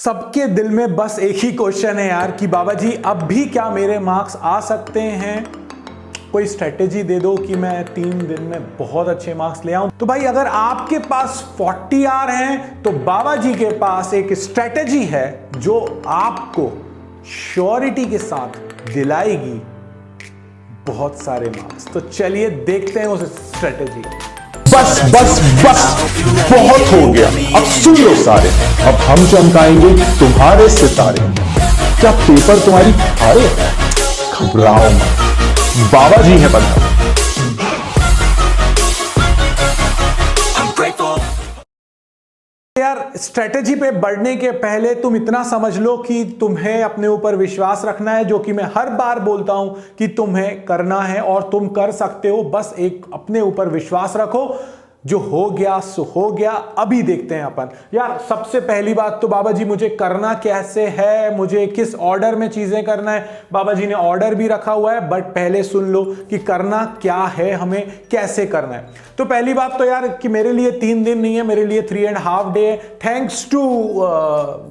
सबके दिल में बस एक ही क्वेश्चन है यार कि बाबा जी अब भी क्या मेरे मार्क्स आ सकते हैं। कोई स्ट्रेटेजी दे दो कि मैं 3 दिन में बहुत अच्छे मार्क्स ले आऊं। तो भाई अगर आपके पास 40 आर हैं तो बाबा जी के पास एक स्ट्रेटेजी है जो आपको श्योरिटी के साथ दिलाएगी बहुत सारे मार्क्स। तो चलिए देखते हैं उस स्ट्रेटेजी। बस बस बस बहुत हो गया, अब सुन लो सारे, अब हम चमकाएंगे तुम्हारे सितारे। क्या पेपर तुम्हारी हारे? घबराओ मत, बाबा जी हैं बंधा। यार स्ट्रेटेजी पे बढ़ने के पहले तुम इतना समझ लो कि तुम्हें अपने ऊपर विश्वास रखना है, जो कि मैं हर बार बोलता हूं कि तुम्हें करना है और तुम कर सकते हो। बस एक अपने ऊपर विश्वास रखो, जो हो गया सो हो गया। अभी देखते हैं अपन। यार सबसे पहली बात तो बाबा जी मुझे करना कैसे है, मुझे किस ऑर्डर में चीजें करना है। बाबा जी ने ऑर्डर भी रखा हुआ है, बट पहले सुन लो कि करना क्या है, हमें कैसे करना है। तो पहली बात तो यार कि मेरे लिए 3 दिन नहीं है, मेरे लिए 3.5 डे है। थैंक्स टू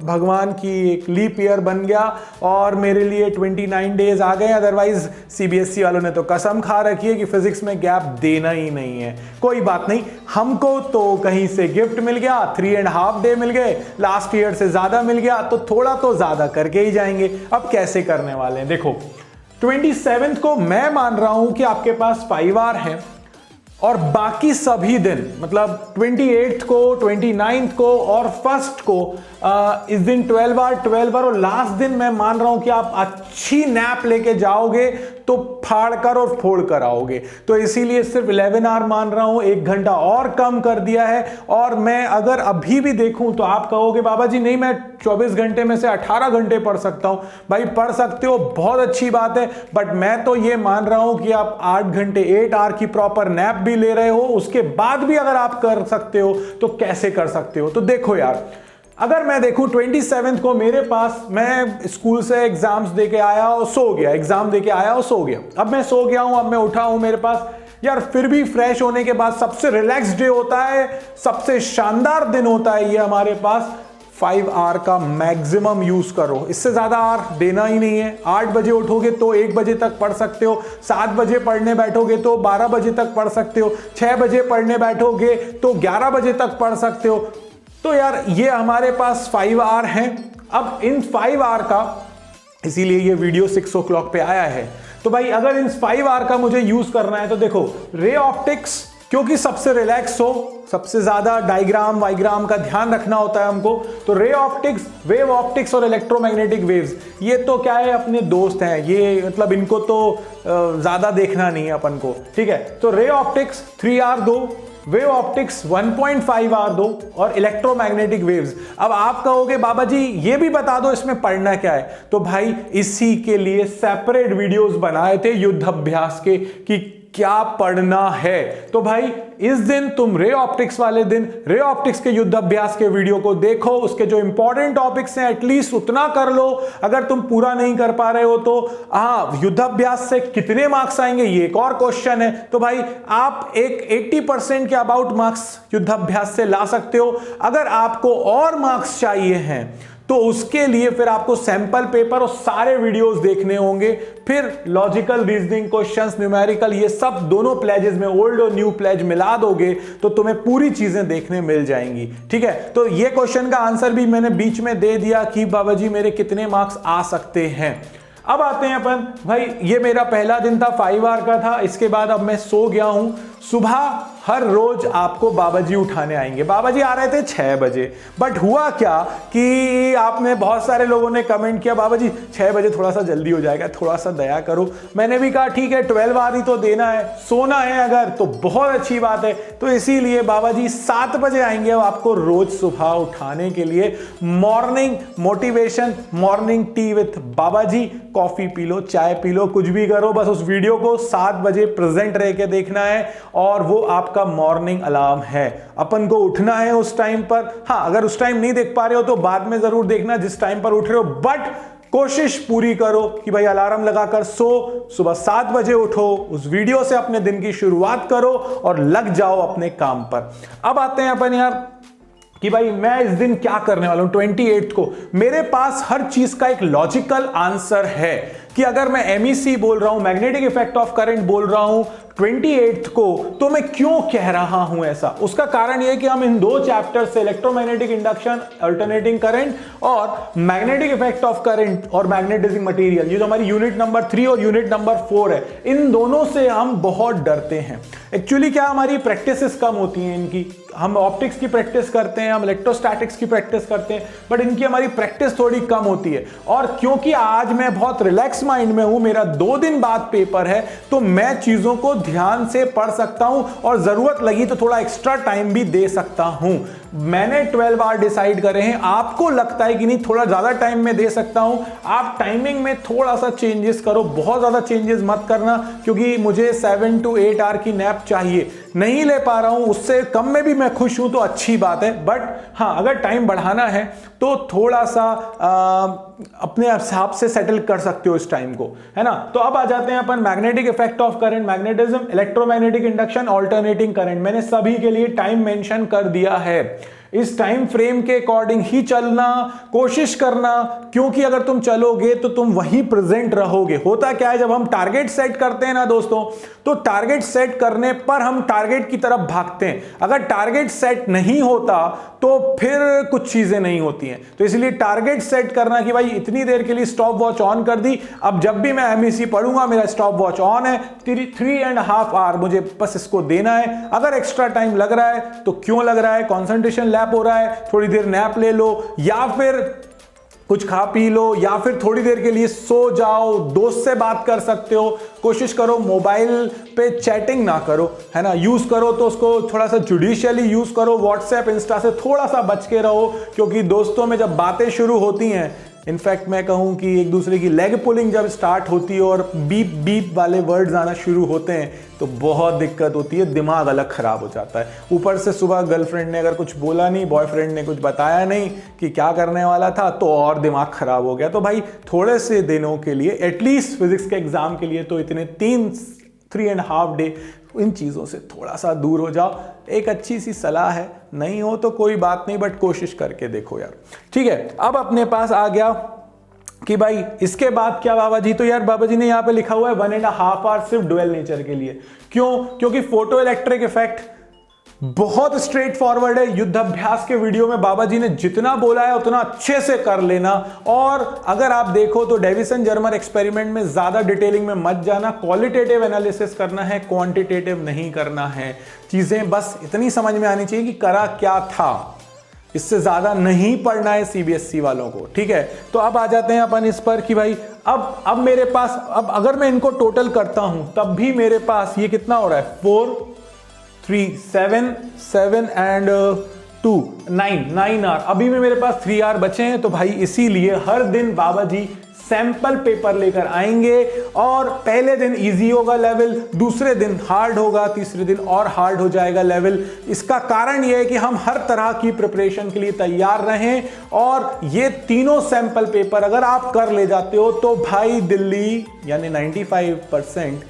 भगवान की एक लीप ईयर बन गया और मेरे लिए 29 डेज आ गए। अदरवाइज सीबीएसई वालों ने तो कसम खा रखी है कि फिजिक्स में गैप देना ही नहीं है। कोई बात नहीं, हमको तो कहीं से गिफ्ट मिल गया, 3.5 डे मिल गए, लास्ट ईयर से ज्यादा मिल गया, तो थोड़ा तो ज्यादा करके ही जाएंगे। अब कैसे करने वाले हैं देखो, 27 को मैं मान रहा हूं कि आपके पास 5 आवर है और बाकी सभी दिन मतलब 28 को, 29 को और 1st को इस दिन 12 आवर और लास्ट दिन मैं मान रहा हूं कि आप अच्छी नैप लेके जाओगे तो फाड़ कर और फोड़ कर आओगे। तो इसीलिए सिर्फ 11 आवर मान रहा हूं, 1 घंटा और कम कर दिया है। और मैं अगर अभी भी देखूं तो आप कहोगे बाबा जी नहीं, मैं 24 घंटे में से 18 घंटे पढ़ सकता हूं। भाई पढ़ सकते हो, बहुत अच्छी बात है, बट मैं तो ये मान रहा हूं कि आप 8 घंटे 8 आवर की प्रॉपर नैप भी ले रहे हो, उसके बाद भी अगर आप कर सकते हो तो कैसे कर सकते हो। तो देखो यार, अगर मैं देखूं 27 को मेरे पास, मैं स्कूल से एग्जाम्स देके आया और सो गया, एग्जाम देके आया और सो गया। अब मैं सो गया हूं, अब मैं उठा हूं, मेरे पास यार फिर भी फ्रेश होने के बाद सबसे रिलैक्स डे होता है, सबसे शानदार दिन होता है ये हमारे पास। 5 आवर का मैक्सिमम यूज करो, इससे ज्यादा आवर देना ही नहीं है। 8 बजे उठोगे तो 1 बजे तक पढ़ सकते हो, 7 बजे पढ़ने बैठोगे तो 12 बजे तक पढ़ सकते हो, 6 बजे पढ़ने बैठोगे तो 11 बजे तक पढ़ सकते हो। तो यार ये हमारे पास 5 आवर हैं। अब इन 5 आवर का, इसीलिए ये वीडियो 6 o'clock पे आया है। तो भाई अगर इन 5 आवर का मुझे यूज करना है तो देखो, रे ऑप्टिक्स क्योंकि सबसे रिलैक्स हो, सबसे ज्यादा डायग्राम वाइग्राम का ध्यान रखना होता है हमको, तो रे ऑप्टिक्स, वेव ऑप्टिक्स और इलेक्ट्रोमैग्नेटिक वेव्स, ये तो क्या है अपने दोस्त हैं, ये मतलब इनको तो ज्यादा देखना नहीं है अपन को, ठीक है। तो रे ऑप्टिक्स 3 आवर दो, वेव ऑप्टिक्स 1.5 आवर दो और इलेक्ट्रोमैग्नेटिक वेव्स। अब आप कहोगे बाबा जी ये भी बता दो इसमें पढ़ना क्या है। तो भाई इसी के लिए सेपरेट वीडियोस बनाए थे युद्ध अभ्यास के कि क्या पढ़ना है। तो भाई इस दिन तुम रे ऑप्टिक्स वाले दिन रे ऑप्टिक्स के युद्ध अभ्यास के वीडियो को देखो, उसके जो इंपॉर्टेंट टॉपिक्स हैं एटलीस्ट उतना कर लो। अगर तुम पूरा नहीं कर पा रहे हो तो हाँ, युद्ध अभ्यास से कितने मार्क्स आएंगे ये एक और क्वेश्चन है। तो भाई आप एक 80% के अबाउट मार्क्स युद्ध अभ्यास से ला सकते हो। अगर आपको और मार्क्स चाहिए हैं तो उसके लिए फिर आपको सैंपल पेपर और सारे वीडियोस देखने होंगे, फिर लॉजिकल रीजनिंग क्वेश्चंस, न्यूमेरिकल, ये सब दोनों प्लेजेस में ओल्ड और न्यू प्लेज मिला दोगे तो तुम्हें पूरी चीजें देखने मिल जाएंगी, ठीक है। तो ये क्वेश्चन का आंसर भी मैंने बीच में दे दिया कि बाबा जी मेरे कितने मार्क्स आ सकते हैं। अब आते हैं अपन, भाई ये मेरा पहला दिन था, 5 आवर का था। इसके बाद अब मैं सो गया हूं। सुबह हर रोज आपको बाबा जी उठाने आएंगे। बाबा जी आ रहे थे 6 बजे, बट हुआ क्या कि आपने बहुत सारे लोगों ने कमेंट किया बाबा जी 6 बजे थोड़ा सा जल्दी हो जाएगा, थोड़ा सा दया करो। मैंने भी कहा ठीक है, 12 आवर ही तो देना है, सोना है अगर तो बहुत अच्छी बात है। तो इसीलिए बाबा जी 7 बजे आएंगे आपको रोज सुबह उठाने के लिए। Morning motivation, morning tea with Baba ji, coffee पी लो, चाय पी लो, कुछ भी करो, बस उस वीडियो को 7 बजे प्रेजेंट रह के देखना है और वो आपका मॉर्निंग अलार्म है। अपन को उठना है उस टाइम पर। हाँ, अगर उस टाइम नहीं देख पा रहे हो तो बाद में जरूर देखना जिस टाइम पर उठ रहे हो, बट कोशिश पूरी करो कि भाई अलार्म लगाकर सो, सुबह 7 बजे उठो, उस वीडियो से अपने दिन की शुरुआत करो और लग जाओ अपने काम पर। अब आते हैं अपन यार कि भाई मैं इस दिन क्या करने वाला हूं 28 को, मेरे पास हर चीज का एक लॉजिकल आंसर है कि अगर मैं MEC बोल रहा हूं, मैग्नेटिक इफेक्ट ऑफ करंट बोल रहा हूं 28 को, तो मैं क्यों कह रहा हूं ऐसा। उसका कारण यह है कि हम इन दो चैप्टर से इलेक्ट्रोमैग्नेटिक इंडक्शन, अल्टरनेटिंग करंट और मैग्नेटिक इफेक्ट ऑफ करंट और मैग्नेटाइजिंग मटेरियल, ये जो हमारी यूनिट नंबर 3 और यूनिट नंबर 4 है, इन दोनों से हम बहुत डरते हैं। एक्चुअली क्या हमारी प्रैक्टिसेस कम होती हैं इनकी, हम ऑप्टिक्स की प्रैक्टिस करते हैं, हम इलेक्ट्रोस्टैटिक्स की प्रैक्टिस करते हैं, बट इनकी हमारी प्रैक्टिस थोड़ी कम होती है। और क्योंकि आज मैं बहुत रिलैक्स माइंड में हूं, मेरा 2 दिन बाद पेपर है, तो मैं चीजों को ध्यान से पढ़ सकता हूं और जरूरत लगी तो थोड़ा एक्स्ट्रा टाइम भी दे सकता हूं। मैंने 12 आवर डिसाइड करे हैं, आपको लगता है कि नहीं थोड़ा ज्यादा टाइम में दे सकता हूं, आप टाइमिंग में थोड़ा सा चेंजेस करो, बहुत ज्यादा चेंजेस मत करना, क्योंकि मुझे 7 to 8 आवर की नैप चाहिए, नहीं ले पा रहा हूं, उससे कम में भी मैं खुश हूं तो अच्छी बात है। बट हाँ, अगर टाइम बढ़ाना है तो थोड़ा सा अपने हिसाब से सेटल कर सकते हो इस टाइम को, है ना। तो अब आ जाते हैं अपन magnetic effect of current, magnetism, electromagnetic induction, alternating current. मैंने सभी के लिए टाइम मेंशन कर दिया है, इस टाइम फ्रेम के अकॉर्डिंग ही चलना कोशिश करना, क्योंकि अगर तुम चलोगे तो तुम वहीं प्रेजेंट रहोगे। होता क्या है, जब हम टारगेट सेट करते हैं ना दोस्तों, तो टारगेट सेट करने पर हम टारगेट की तरफ भागते हैं। अगर टारगेट सेट नहीं होता तो फिर कुछ चीजें नहीं होती हैं। तो इसलिए टारगेट सेट करना कि भाई इतनी देर के लिए स्टॉप वॉच ऑन कर दी, अब जब भी मैं MEC पढ़ूंगा मेरा स्टॉप वॉच ऑन है, 3.5 आवर मुझे बस इसको देना है। अगर एक्स्ट्रा टाइम लग रहा है तो क्यों लग रहा है, कॉन्सेंट्रेशन लैप हो रहा है, थोड़ी देर नैप ले लो, या फिर कुछ खा पी लो, या फिर थोड़ी देर के लिए सो जाओ, दोस्त से बात कर सकते हो। कोशिश करो मोबाइल पे चैटिंग ना करो, है ना, यूज करो तो उसको थोड़ा सा जुडिशियली यूज करो। व्हाट्सएप, इंस्टा से थोड़ा सा बच के रहो, क्योंकि दोस्तों में जब बातें शुरू होती हैं, इनफैक्ट मैं कहूं कि एक दूसरे की लेग पुलिंग जब स्टार्ट होती है और बीप बीप वाले वर्ड्स आना शुरू होते हैं, तो बहुत दिक्कत होती है, दिमाग अलग खराब हो जाता है। ऊपर से सुबह गर्लफ्रेंड ने अगर कुछ बोला नहीं, बॉयफ्रेंड ने कुछ बताया नहीं कि क्या करने वाला था, तो और दिमाग खराब हो गया। तो भाई थोड़े से दिनों के लिए, एटलीस्ट फिजिक्स के एग्जाम के लिए तो इतने 3.5 डे इन चीज़ों से थोड़ा सा दूर हो जाओ। एक अच्छी सी सलाह है, नहीं हो तो कोई बात नहीं, बट कोशिश करके देखो यार, ठीक है। अब अपने पास आ गया कि भाई इसके बाद क्या बाबा जी, तो यार बाबा जी ने यहाँ पे लिखा हुआ है 1.5 आवर सिर्फ डुअल नेचर के लिए। क्यों? क्योंकि फोटो इलेक्ट्रिक इफेक्ट बहुत स्ट्रेट फॉरवर्ड है। युद्धाभ्यास के वीडियो में बाबा जी ने जितना बोला है उतना अच्छे से कर लेना, और अगर आप देखो तो डेविसन जर्मर एक्सपेरिमेंट में ज्यादा डिटेलिंग में मत जाना, क्वालिटेटिव एनालिसिस करना है, क्वांटिटेटिव नहीं करना है। चीजें बस इतनी समझ में आनी चाहिए कि करा क्या था, इससे ज्यादा नहीं पढ़ना है CBSE वालों को, ठीक है। तो अब आ जाते हैं अपन इस पर कि भाई अब मेरे पास, अब अगर मैं इनको टोटल करता हूं तब भी मेरे पास ये कितना हो रहा है, 4 3 7 एंड 2 9 आवर। अभी भी मेरे पास 3 आवर बचे हैं। तो भाई इसीलिए हर दिन बाबा जी सैंपल पेपर लेकर आएंगे, और पहले दिन इजी होगा लेवल, दूसरे दिन हार्ड होगा, तीसरे दिन और हार्ड हो जाएगा लेवल। इसका कारण यह है कि हम हर तरह की प्रिपरेशन के लिए तैयार रहें, और ये तीनों सैंपल पेपर अगर आप कर ले जाते हो तो भाई दिल्ली यानी 95%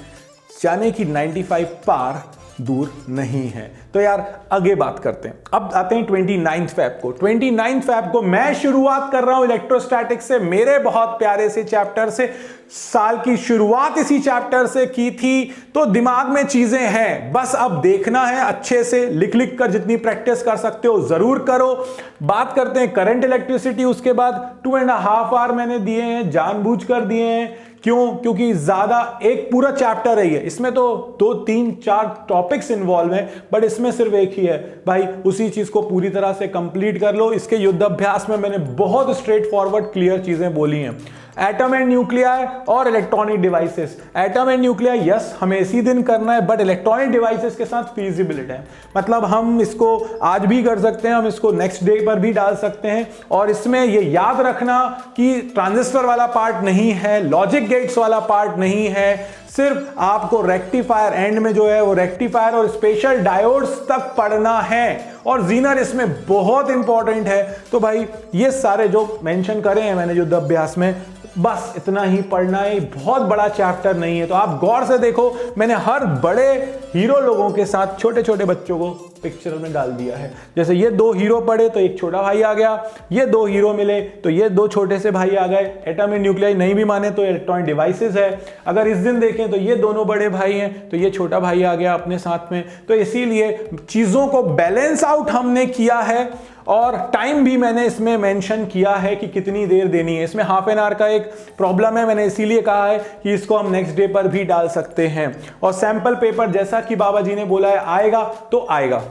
यानी कि 95 पार दूर नहीं है। तो यार आगे बात करते हैं। अब आते हैं 29 फेब को। 29 फेब को मैं शुरुआत कर रहा हूं इलेक्ट्रोस्टैटिक्स से, मेरे बहुत प्यारे से चैप्टर से। साल की शुरुआत इसी चैप्टर से की थी, तो दिमाग में चीजें हैं, बस अब देखना है अच्छे से, लिख लिख कर जितनी प्रैक्टिस कर सकते हो जरूर करो। बात करते हैं करंट इलेक्ट्रिसिटी, उसके बाद 2.5 आवर मैंने दिए हैं, जानबूझकर दिए हैं। क्यों? क्योंकि ज्यादा एक पूरा चैप्टर है ये, इसमें तो 2 3 4 टॉपिक्स इन्वॉल्व हैं, बट इसमें सिर्फ एक ही है। भाई उसी चीज को पूरी तरह से कंप्लीट कर लो। इसके युद्धाभ्यास में मैंने बहुत स्ट्रेट फॉरवर्ड क्लियर चीजें बोली हैं। एटम एंड न्यूक्लियर और electronic devices. Atom and nuclear yes हमें इसी दिन करना है, बट इलेक्ट्रॉनिक डिवाइसेस के साथ फीजिबिलिटी है, मतलब हम इसको आज भी कर सकते हैं, हम इसको नेक्स्ट डे पर भी डाल सकते हैं। और इसमें ये याद रखना कि ट्रांजिस्टर वाला पार्ट नहीं है, लॉजिक गेट्स वाला पार्ट नहीं है, सिर्फ आपको रेक्टिफायर एंड में जो है वो रेक्टिफायर और स्पेशल डायोड्स तक पढ़ना है, और जीनर इसमें बहुत इंपॉर्टेंट है। तो भाई ये सारे जो मेंशन करे हैं मैंने युद्ध अभ्यास में, बस इतना ही पढ़ना है, बहुत बड़ा चैप्टर नहीं है। तो आप गौर से देखो, मैंने हर बड़े हीरो लोगों के साथ छोटे छोटे बच्चों को पिक्चर में डाल दिया है। जैसे ये 2 हीरो पढ़े तो एक छोटा भाई आ गया, ये 2 हीरो मिले तो ये 2 छोटे से भाई आ गए। एटॉमिक न्यूक्लियाई नहीं भी माने तो इलेक्ट्रॉनिक डिवाइसेस है। अगर इस दिन देखें तो ये दोनों बड़े भाई हैं तो ये छोटा भाई आ गया अपने साथ में। तो इसीलिए चीजों को बैलेंस आउट हमने किया है, और टाइम भी मैंने इसमें मेंशन किया है कि कितनी देर देनी है। इसमें हाफ एन आवर का एक प्रॉब्लम है, मैंने इसीलिए कहा है कि इसको हम नेक्स्ट डे पर भी डाल सकते हैं। और सैंपल पेपर जैसा कि बाबा जी ने बोला है आएगा तो आएगा।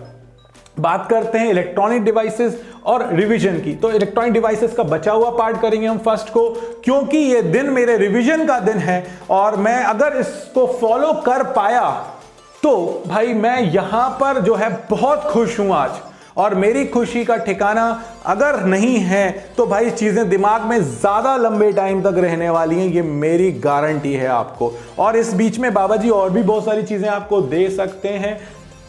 बात करते हैं इलेक्ट्रॉनिक डिवाइसेस और रिवीजन की। तो इलेक्ट्रॉनिक डिवाइसेस का बचा हुआ पार्ट करेंगे हम फर्स्ट को, क्योंकि ये दिन मेरे रिवीजन का दिन है, और मैं अगर इसको फॉलो कर पाया तो भाई मैं यहां पर जो है बहुत खुश हूं आज। और मेरी खुशी का ठिकाना अगर नहीं है तो भाई चीजें दिमाग में ज्यादा लंबे टाइम तक रहने वाली हैं, ये मेरी गारंटी है आपको। और इस बीच में बाबा जी और भी बहुत सारी चीजें आपको दे सकते हैं,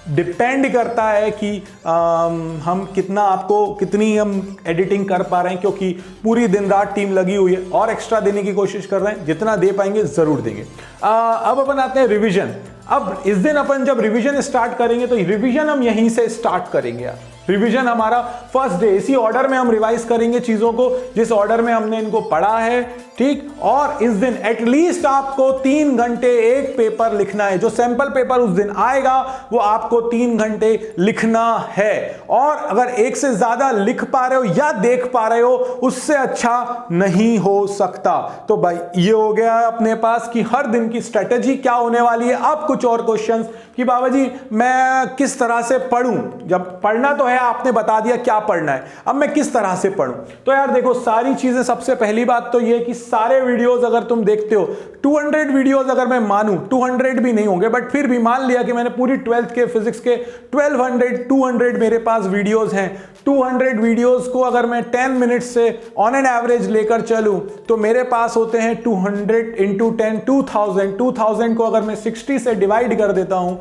डिपेंड करता है कि हम कितनी हम एडिटिंग कर पा रहे हैं, क्योंकि पूरी दिन रात टीम लगी हुई है और एक्स्ट्रा देने की कोशिश कर रहे हैं। जितना दे पाएंगे जरूर देंगे। अब अपन आते हैं रिवीजन। अब इस दिन अपन जब रिवीजन स्टार्ट करेंगे तो रिवीजन हम यहीं से स्टार्ट करेंगे यार। रिवीजन हमारा फर्स्ट डे, इसी ऑर्डर में हम रिवाइज करेंगे चीजों को जिस ऑर्डर में हमने इनको पढ़ा है, ठीक। और इस दिन एटलीस्ट आपको 3 घंटे एक पेपर लिखना है। जो सैंपल पेपर उस दिन आएगा वो आपको 3 घंटे लिखना है, और अगर एक से ज्यादा लिख पा रहे हो या देख पा रहे हो उससे अच्छा नहीं हो सकता। तो भाई ये हो गया अपने पास कि हर दिन की स्ट्रेटेजी क्या होने वाली है। अब कुछ और क्वेश्चंस कि बाबा जी मैं किस तरह से पढ़ूं, जब पढ़ना तो है आपने बता दिया क्या पढ़ना है, अब मैं किस तरह से पढ़ूं। तो यार देखो सारी चीजें, सबसे पहली बात तो ये कि सारे वीडियोस अगर तुम देखते हो, 200 वीडियोस अगर मैं मानूं, 200 भी नहीं होंगे बट फिर भी मान लिया कि मैंने पूरी 12th के फिजिक्स के 200 मेरे पास वीडियोस हैं। 200 वीडियोस को अगर मैं 10 मिनट्स से ऑन एन एवरेज लेकर चलूं तो मेरे पास होते हैं 200 इंटू 10 2000 को अगर मैं 60 से डिवाइड कर देता हूं,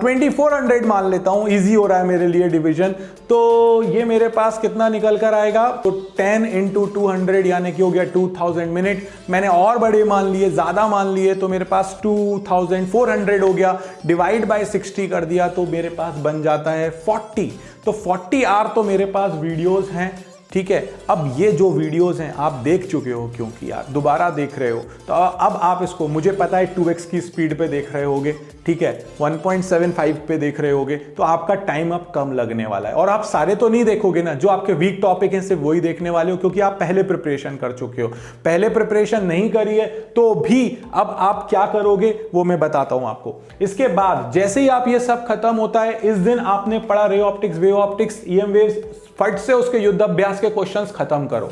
2400 मान लेता हूं, इजी हो रहा है मेरे लिए डिवीजन। तो ये मेरे पास कितना निकल कर आएगा, तो 10 इंटू 200 यानी कि हो गया 2000 मिनट। मैंने और बड़े मान लिए, ज्यादा मान लिए, तो मेरे पास 2400 हो गया, डिवाइड बाय 60 कर दिया तो मेरे पास बन जाता है 40। तो 40 आवर तो मेरे पास वीडियोस हैं, ठीक है। अब ये जो वीडियोस हैं आप देख चुके हो, क्योंकि यार दोबारा देख रहे हो, तो अब आप इसको, मुझे पता है 2x की स्पीड पे देख रहे होगे, ठीक है, 1.75 पे देख रहे होगे, तो आपका टाइम अब कम लगने वाला है। और आप सारे तो नहीं देखोगे ना, जो आपके वीक टॉपिक हैं सिर्फ वही देखने वाले हो, क्योंकि आप पहले प्रिपरेशन कर चुके हो। पहले प्रिपरेशन नहीं करी है तो भी अब आप क्या करोगे वो मैं बताता हूं आपको। इसके बाद जैसे ही आप ये सब खत्म होता है, इस दिन आपने पढ़ा ray optics, wave optics, EM waves, फट से उसके युद्ध अभ्यास के क्वेश्चंस खत्म करो।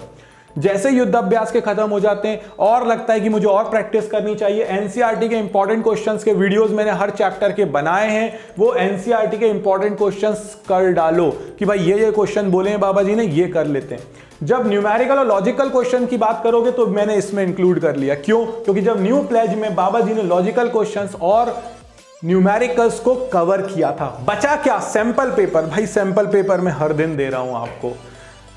जैसे युद्ध अभ्यास के खत्म हो जाते हैं और लगता है कि मुझे और प्रैक्टिस करनी चाहिए, एनसीईआरटी के इंपॉर्टेंट क्वेश्चंस के वीडियोस मैंने हर चैप्टर के बनाए हैं, वो एनसीईआरटी के इंपॉर्टेंट क्वेश्चंस कर डालो कि भाई ये क्वेश्चन बोले हैं बाबा जी ने, ये कर लेते हैं। जब न्यूमेरिकल और लॉजिकल क्वेश्चन की बात करोगे तो मैंने इसमें इंक्लूड कर लिया, क्यों? क्योंकि जब न्यू प्लेज में बाबा जी ने लॉजिकल क्वेश्चंस और न्यूमेरिकल्स को कवर किया था। बचा क्या? Sample paper. भाई सैंपल पेपर मैं हर दिन दे रहा हूं आपको।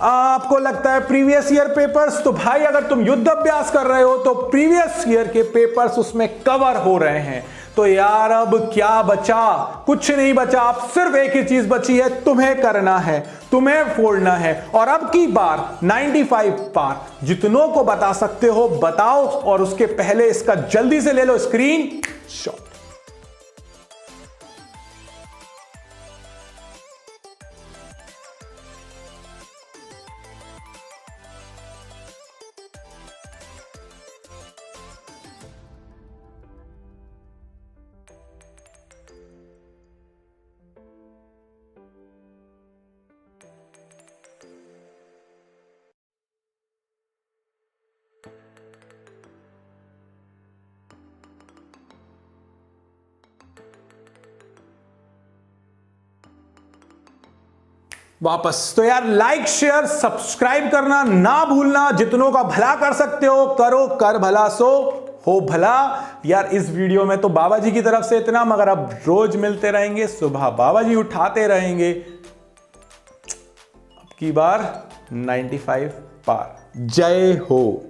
आपको लगता है प्रीवियस ईयर पेपर्स, तो भाई अगर तुम युद्ध अभ्यास कर रहे हो तो प्रीवियस ईयर के पेपर्स उसमें कवर हो रहे हैं। तो यार अब क्या बचा? कुछ नहीं बचा। अब सिर्फ एक ही चीज बची है, तुम्हें करना है, तुम्हें फोड़ना है। और अब की बार 95 पार जितनों को बता सकते हो बताओ, और उसके पहले इसका जल्दी से ले लो स्क्रीन शॉट। वापस तो यार लाइक शेयर सब्सक्राइब करना ना भूलना। जितनों का भला कर सकते हो करो, कर भला सो हो भला। यार इस वीडियो में तो बाबा जी की तरफ से इतना, मगर अब रोज मिलते रहेंगे, सुबह बाबा जी उठाते रहेंगे। अब की बार 95 पार। जय हो।